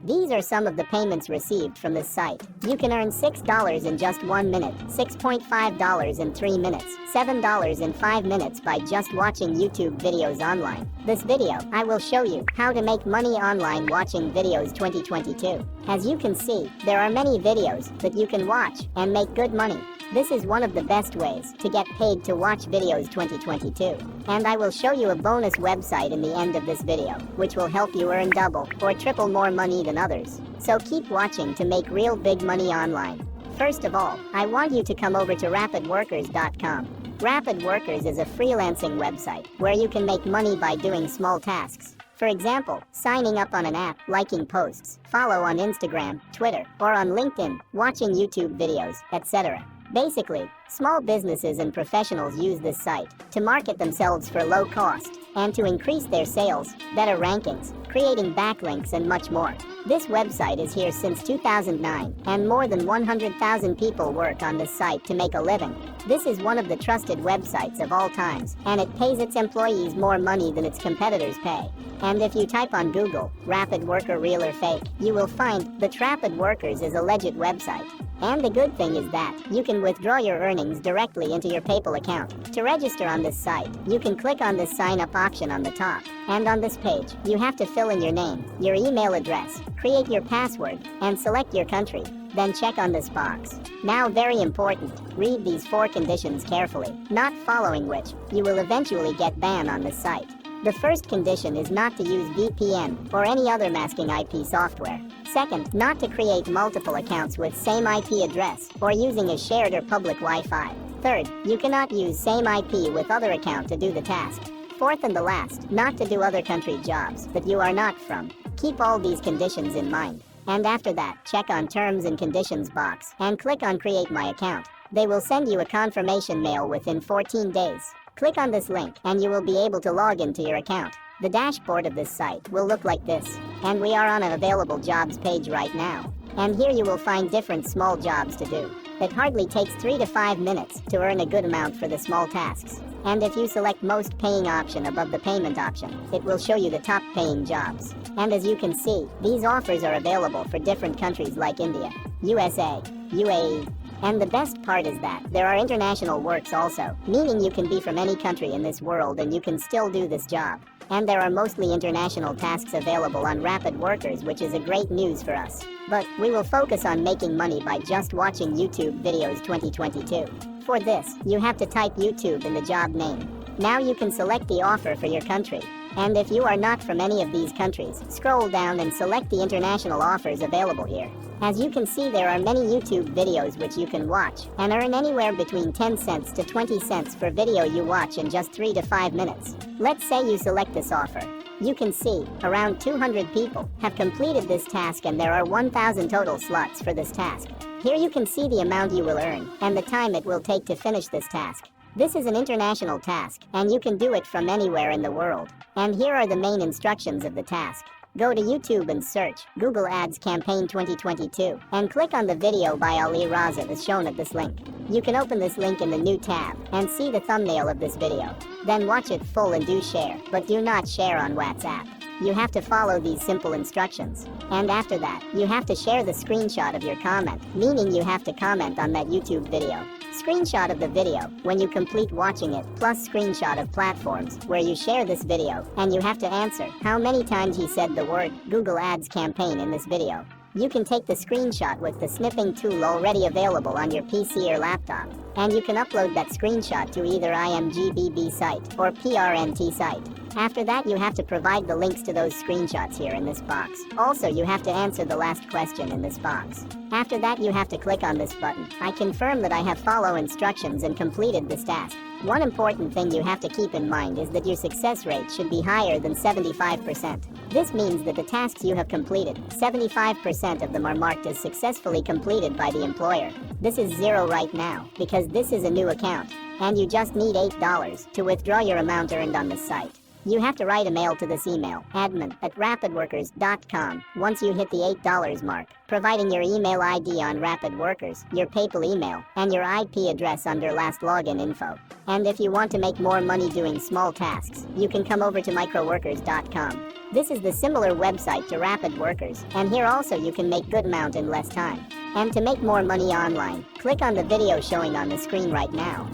These are some of the payments received from this site. You can earn $6 in just 1 minute, $6.5 in 3 minutes, $7 in 5 minutes by just watching YouTube videos online. This video, I will show you how to make money online watching videos 2022. As you can see, there are many videos that you can watch and make good money. This is one of the best ways to get paid to watch videos 2022. And I will show you a bonus website in the end of this video, which will help you earn double or triple more money than others. So keep watching to make real big money online. First of all, I want you to come over to rapidworkers.com. Rapid Workers is a freelancing website where you can make money by doing small tasks. For example, signing up on an app, liking posts, follow on Instagram, Twitter, or on LinkedIn, watching YouTube videos, etc. Basically, small businesses and professionals use this site to market themselves for low cost and to increase their sales, better rankings, creating backlinks and much more. This website is here since 2009 and more than 100,000 people work on this site to make a living. This is one of the trusted websites of all times, and it pays its employees more money than its competitors pay. And if you type on Google, Rapid Worker real or fake, you will find that Rapid Workers is a legit website. And the good thing is that you can withdraw your earnings directly into your PayPal account. To register on this site, you can click on this sign up option on the top. And on this page, you have to fill in your name, your email address, create your password, and select your country. Then check on this box. Now, very important, read these 4 conditions carefully, not following which, you will eventually get banned on this site. The first condition is not to use VPN or any other masking IP software. Second, not to create multiple accounts with same IP address or using a shared or public Wi-Fi. Third, you cannot use same IP with other account to do the task. Fourth and the last, not to do other country jobs that you are not from. Keep all these conditions in mind. And after that, check on Terms and Conditions box and click on Create My Account. They will send you a confirmation mail within 14 days. Click on this link and you will be able to log into your account. The dashboard of this site will look like this, and we are on an available jobs page right now. And here you will find different small jobs to do. It hardly takes 3 to 5 minutes to earn a good amount for the small tasks. And if you select most paying option above the payment option, it will show you the top paying jobs. And as you can see, these offers are available for different countries like India, USA, UAE. And the best part is that there are international works also, meaning you can be from any country in this world and you can still do this job. And there are mostly international tasks available on Rapid Workers, which is a great news for us. But we will focus on making money by just watching YouTube videos 2022. For this, you have to type YouTube in the job name. Now you can select the offer for your country. And if you are not from any of these countries, scroll down and select the international offers available here. As you can see, there are many YouTube videos which you can watch and earn anywhere between 10 cents to 20 cents per video you watch in just 3 to 5 minutes. Let's say you select this offer. You can see around 200 people have completed this task and there are 1,000 total slots for this task. Here you can see the amount you will earn and the time it will take to finish this task. This is an international task, and you can do it from anywhere in the world. And here are the main instructions of the task. Go to YouTube and search Google Ads Campaign 2022 and click on the video by Ali Raza as shown at this link. You can open this link in the new tab and see the thumbnail of this video. Then watch it full and do share, but do not share on WhatsApp. You have to follow these simple instructions. And after that, you have to share the screenshot of your comment, meaning you have to comment on that YouTube video. Screenshot of the video when you complete watching it, plus screenshot of platforms where you share this video, and you have to answer how many times he said the word Google Ads Campaign in this video. You can take the screenshot with the snipping tool already available on your PC or laptop, and you can upload that screenshot to either IMGBB site or PRNT site. After that, you have to provide the links to those screenshots here in this box. Also, you have to answer the last question in this box. After that, you have to click on this button. I confirm that I have followed instructions and completed this task. One important thing you have to keep in mind is that your success rate should be higher than 75%. This means that the tasks you have completed, 75% of them are marked as successfully completed by the employer. This is 0 right now, because this is a new account, and you just need $8 to withdraw your amount earned on this site. You have to write a mail to this email, admin@rapidworkers.com, once you hit the $8 mark, providing your email ID on Rapid Workers, your PayPal email, and your IP address under last login info. And if you want to make more money doing small tasks, you can come over to microworkers.com. This is the similar website to Rapid Workers, and here also you can make good amount in less time. And to make more money online, click on the video showing on the screen right now.